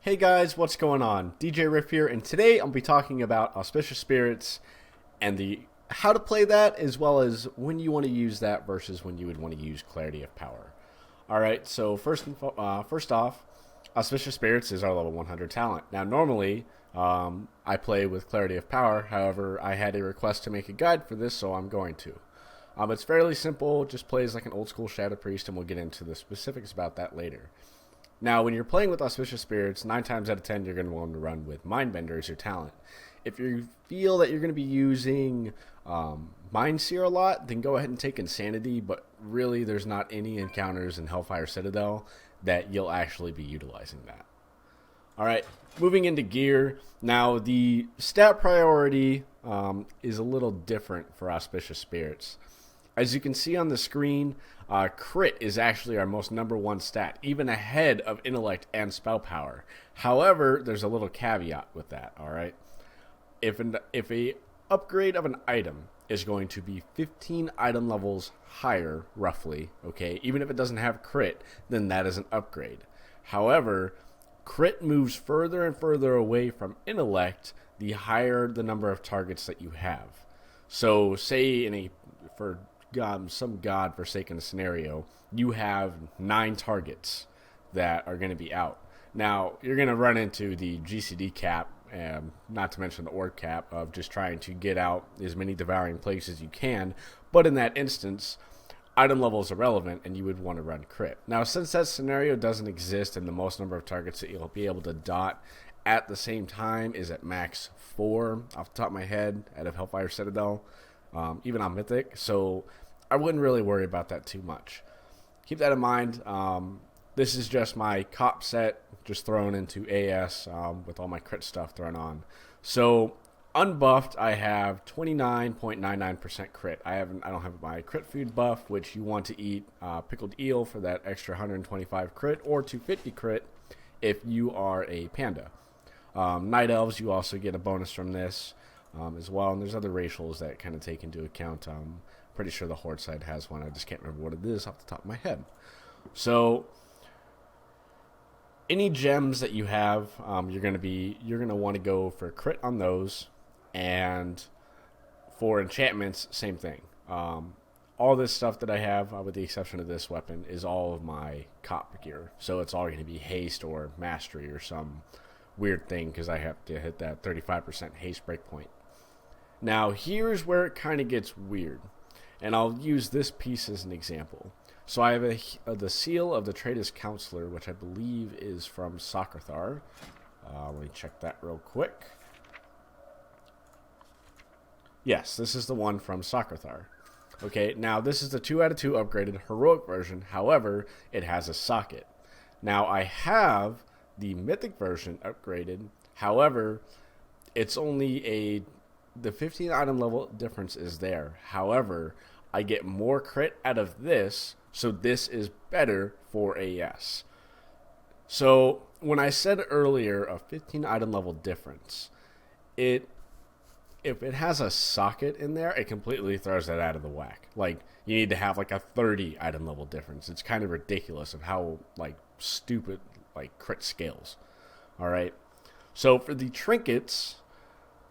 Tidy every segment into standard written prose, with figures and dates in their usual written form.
Hey guys, what's going on? Djriff here, and today I'll be talking about Auspicious Spirits and the how to play that, as well as when you want to use that versus when you would want to use Clarity of Power. All right, so first off, Auspicious Spirits is our level 100 talent. Now, normally I play with Clarity of Power. However, I had a request to make a guide for this, so I'm going to. It's fairly simple, just plays like an old school Shadow Priest, and we'll get into the specifics about that later. Now, when you're playing with Auspicious Spirits, 9 times out of 10, you're going to want to run with Mindbender as your talent. If you feel that you're going to be using Mind Seer a lot, then go ahead and take Insanity, but really there's not any encounters in Hellfire Citadel that you'll actually be utilizing that. Alright, moving into gear. Now, the stat priority is a little different for Auspicious Spirits. As you can see on the screen, crit is actually our most number one stat, even ahead of intellect and spell power. However, there's a little caveat with that, alright? If a upgrade of an item is going to be 15 item levels higher, roughly, okay, even if it doesn't have crit, then that is an upgrade. However, crit moves further and further away from intellect the higher the number of targets that you have. So, say for some godforsaken scenario, you have 9 targets that are going to be out. Now, you're going to run into the GCD cap, and not to mention the orb cap, of just trying to get out as many devouring plagues as you can, but in that instance, item level is irrelevant, and you would want to run crit. Now, since that scenario doesn't exist, and the most number of targets that you'll be able to dot at the same time is at max 4, off the top of my head, out of Hellfire Citadel, even on Mythic, so I wouldn't really worry about that too much. Keep that in mind. This is just my cop set, just thrown into AS with all my crit stuff thrown on. So, unbuffed, I have 29.99% crit. I don't have my crit food buff, which you want to eat pickled eel for that extra 125 crit, or 250 crit if you are a panda. Night elves, you also get a bonus from this as well, and there's other racials that kind of take into account. Pretty sure the Horde side has one. I just can't remember what it is off the top of my head. So, any gems that you have, you're gonna want to go for crit on those, and for enchantments, same thing. All this stuff that I have, with the exception of this weapon, is all of my cop gear. So it's all going to be haste or mastery or some weird thing, because I have to hit that 35% haste breakpoint. Now, here's where it kind of gets weird, and I'll use this piece as an example. So I have the Seal of the Trader's Counselor, which I believe is from Sakrathar. Let me check that real quick. Yes, this is the one from Sakrathar. Okay, now this is the 2 out of 2 upgraded heroic version. However, it has a socket. Now I have the mythic version upgraded. However, it's only the 15 item level difference is there. However, I get more crit out of this, so this is better for AS. So when I said earlier a 15 item level difference, if it has a socket in there, it completely throws that out of the whack. Like, you need to have like a 30 item level difference. It's kind of ridiculous of how stupid crit scales. All right. So for the trinkets,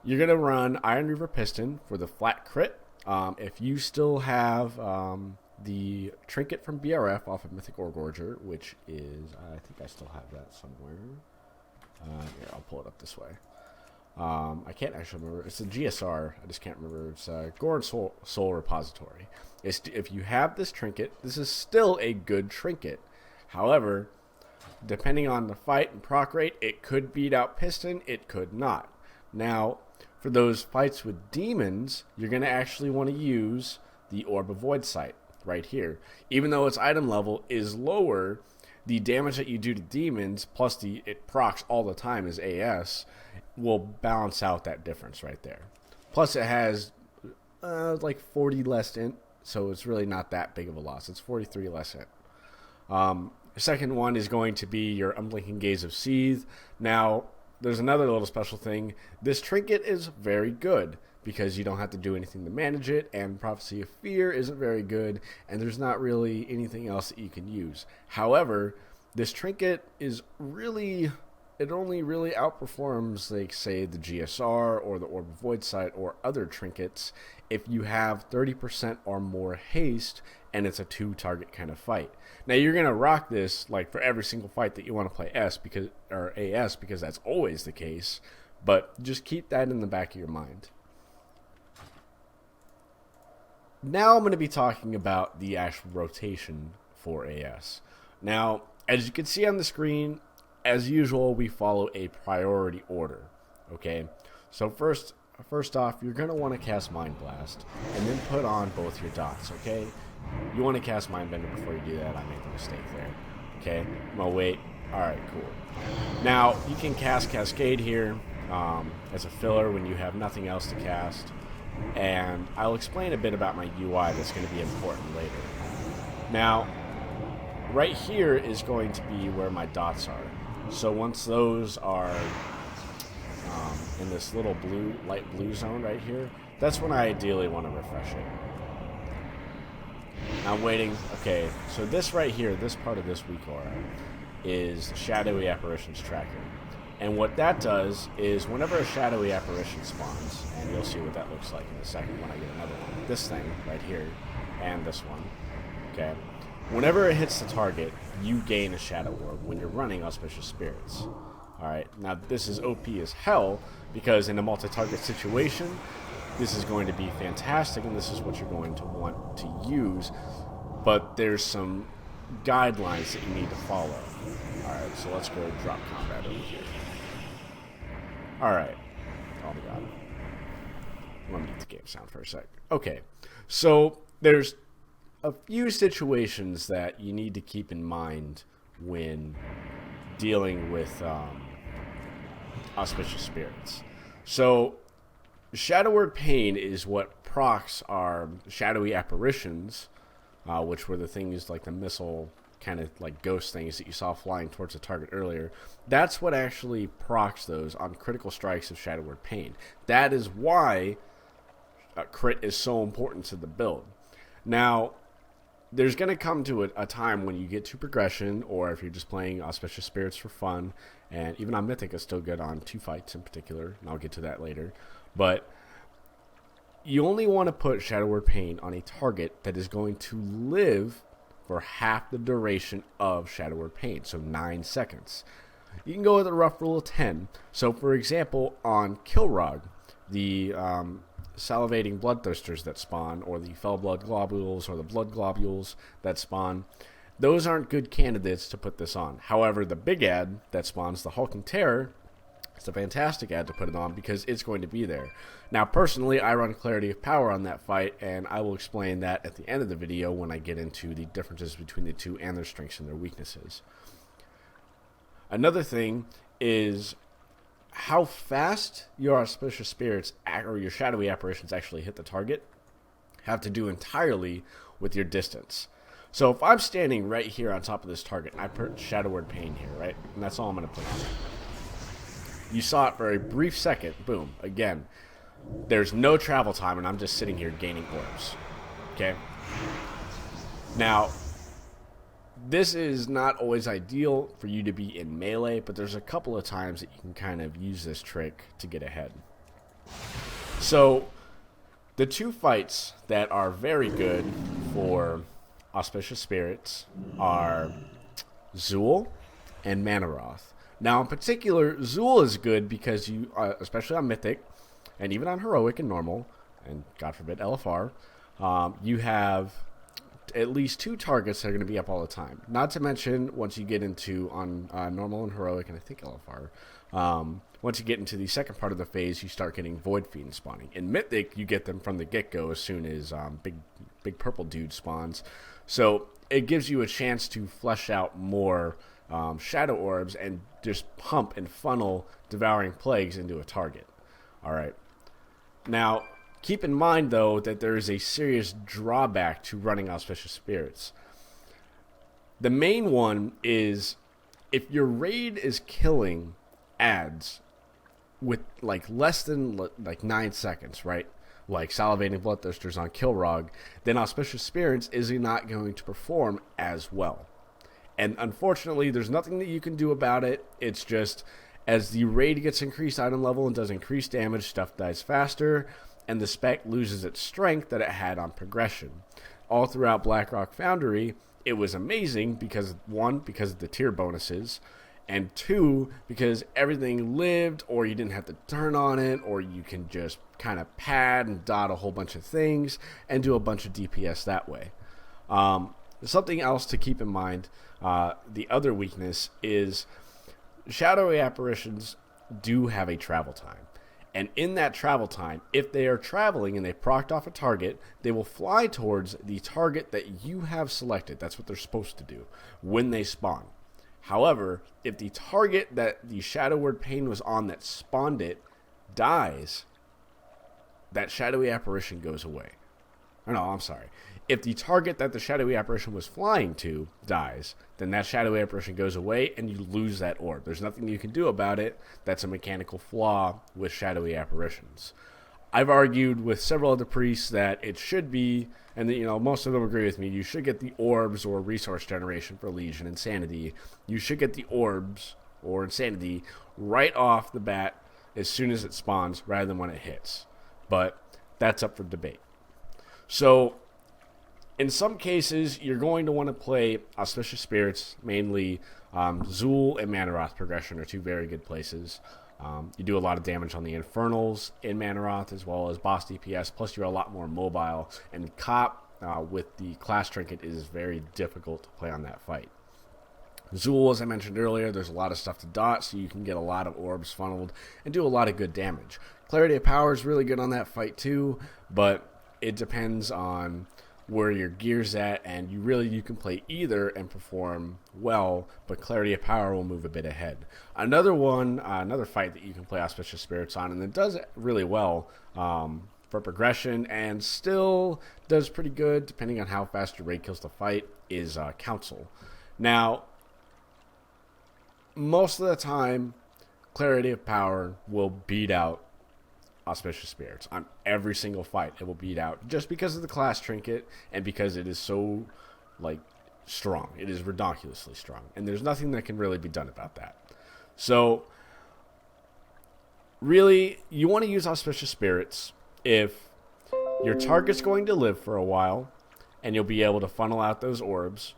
you're going to run Iron Reaver Piston for the flat crit. If you still have the trinket from BRF off of Mythic Orgorger, which is, I think I still have that somewhere. Here, I'll pull it up this way. I can't actually remember. It's a GSR. I just can't remember. It's Goron Soul Repository. If you have this trinket, this is still a good trinket. However, depending on the fight and proc rate, it could beat out Piston, it could not. Now, for those fights with demons, you're going to actually want to use the Orb of Void Sight right here. Even though its item level is lower, the damage that you do to demons, plus it procs all the time as AS, will balance out that difference right there. Plus it has 40 less int, so it's really not that big of a loss. It's 43 less int. The second one is going to be your Unblinking Gaze of Seethe. Now, there's another little special thing. This trinket is very good because you don't have to do anything to manage it, and Prophecy of Fear isn't very good, and there's not really anything else that you can use. However, this trinket is really it only really outperforms, like, say, the GSR or the Orb of Void Sight or other trinkets if you have 30% or more haste and it's a 2-target kind of fight. Now, you're going to rock this like for every single fight that you want to play AS because that's always the case, but just keep that in the back of your mind. Now I'm going to be talking about the actual rotation for AS. Now, as you can see on the screen, as usual, we follow a priority order, okay? So first off, you're going to want to cast Mind Blast, and then put on both your dots, okay? You want to cast Mind Bender before you do that. I made the mistake there, okay? I'm going to wait. All right, cool. Now, you can cast Cascade here as a filler when you have nothing else to cast, and I'll explain a bit about my UI that's going to be important later. Now, right here is going to be where my dots are. So once those are in this little light blue zone right here, that's when I ideally want to refresh it. I'm waiting. Okay, so this right here, this part of this weak aura, is the Shadowy Apparitions tracker. And what that does is whenever a Shadowy Apparition spawns, and you'll see what that looks like in a second when I get another one, this thing right here, and this one, okay? Whenever it hits the target, you gain a Shadow Orb when you're running Auspicious Spirits. Alright, now this is OP as hell, because in a multi-target situation, this is going to be fantastic, and this is what you're going to want to use, but there's some guidelines that you need to follow. Alright, so let's go drop combat over here. Alright. Oh my god. Let me mute the game sound for a sec. Okay, so there's a few situations that you need to keep in mind when dealing with Auspicious Spirits. So, Shadow Word Pain is what procs our Shadowy Apparitions, which were the things like the missile kind of like ghost things that you saw flying towards the target earlier. That's what actually procs those on critical strikes of Shadow Word Pain. That is why crit is so important to the build. Now, there's going to come to a time when you get to progression, or if you're just playing Auspicious Spirits for fun, and even on Mythic is still good on 2 fights in particular, and I'll get to that later, but you only want to put Shadow Word Pain on a target that is going to live for half the duration of Shadow Word Pain, so 9 seconds. You can go with a rough rule of 10. So, for example, on Kilrog, the salivating bloodthirsters that spawn, or the fell blood globules, or the blood globules that spawn, those aren't good candidates to put this on. However, the big ad that spawns, the Hulking Terror, it's a fantastic ad to put it on because it's going to be there. Now, personally, I run Clarity of Power on that fight, and I will explain that at the end of the video when I get into the differences between the two and their strengths and their weaknesses. Another thing is how fast your Auspicious Spirits or your Shadowy Apparitions actually hit the target have to do entirely with your distance. So if I'm standing right here on top of this target, and I put Shadow Word Pain here, right? And that's all I'm going to put on. You saw it for a brief second, boom, again. There's no travel time, and I'm just sitting here gaining orbs, okay? Now, this is not always ideal for you to be in melee, but there's a couple of times that you can kind of use this trick to get ahead. So, the 2 fights that are very good for Auspicious Spirits are Zool and Manaroth. Now, in particular, Zool is good because you, especially on Mythic, and even on Heroic and Normal, and God forbid LFR, you have at least 2 targets that are going to be up all the time. Not to mention, once you get into, on Normal and Heroic, and I think LFR, once you get into the second part of the phase, you start getting Void Fiends spawning. In Mythic, you get them from the get-go as soon as big purple dude spawns. So it gives you a chance to flesh out more Shadow Orbs and just pump and funnel Devouring Plagues into a target. Alright. Now, keep in mind, though, that there is a serious drawback to running Auspicious Spirits. The main one is if your raid is killing ads with like less than like 9 seconds, right? Like Salivating Bloodthirsters on Kilrog, then Auspicious Spirits is not going to perform as well. And unfortunately, there's nothing that you can do about it. It's just, As the raid gets increased item level and does increased damage, stuff dies faster, and the spec loses its strength that it had on progression. All throughout Blackrock Foundry, it was amazing because, one, because of the tier bonuses, and two, because everything lived, or you didn't have to turn on it, or you can just kind of pad and dot a whole bunch of things and do a bunch of DPS that way. Something else to keep in mind, the other weakness is shadowy apparitions do have a travel time. And in that travel time, if they are traveling and they procced off a target, they will fly towards the target that you have selected. That's what they're supposed to do when they spawn. However, if the target that the Shadow Word Pain was on that spawned it dies, that shadowy apparition goes away. Or no, I'm sorry. If the target that the shadowy apparition was flying to dies, then that shadowy apparition goes away and you lose that orb. There's nothing you can do about it. That's a mechanical flaw with shadowy apparitions. I've argued with several other priests that it should be, and most of them agree with me, you should get the orbs or resource generation for Legion Insanity. You should get the orbs or Insanity right off the bat as soon as it spawns rather than when it hits. But that's up for debate. So, in some cases, you're going to want to play Auspicious Spirits, mainly Zool and Manaroth progression are two very good places. You do a lot of damage on the Infernals in Manaroth as well as boss DPS, plus you're a lot more mobile, and Cop with the class trinket is very difficult to play on that fight. Zool, as I mentioned earlier, there's a lot of stuff to dot, so you can get a lot of orbs funneled and do a lot of good damage. Clarity of Power is really good on that fight too, but it depends on where your gear's at, and you can play either and perform well, but Clarity of Power will move a bit ahead. Another fight that you can play Auspicious Spirits on, and it does really well for progression, and still does pretty good depending on how fast your raid kills the fight, is Council. Now, most of the time, Clarity of Power will beat out Auspicious Spirits on every single fight. It will beat out just because of the class trinket and because it is so strong. It is ridiculously strong, and there's nothing that can really be done about that. So really, you want to use Auspicious Spirits if your target's going to live for a while and you'll be able to funnel out those orbs.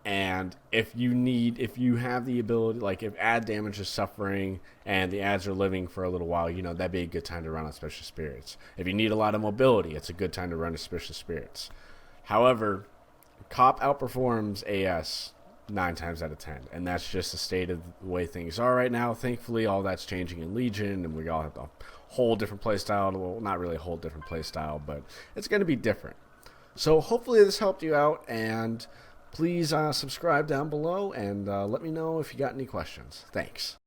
And if you have the ability, like if ad damage is suffering and the ads are living for a little while, that'd be a good time to run Auspicious Spirits. If you need a lot of mobility, it's a good time to run Auspicious Spirits. However, Cop outperforms AS 9 times out of 10, and that's just the state of the way things are right now. Thankfully, all that's changing in Legion, and we all have a whole different playstyle. Well, not really a whole different playstyle, but it's going to be different. So hopefully this helped you out, and please subscribe down below and let me know if you got any questions. Thanks.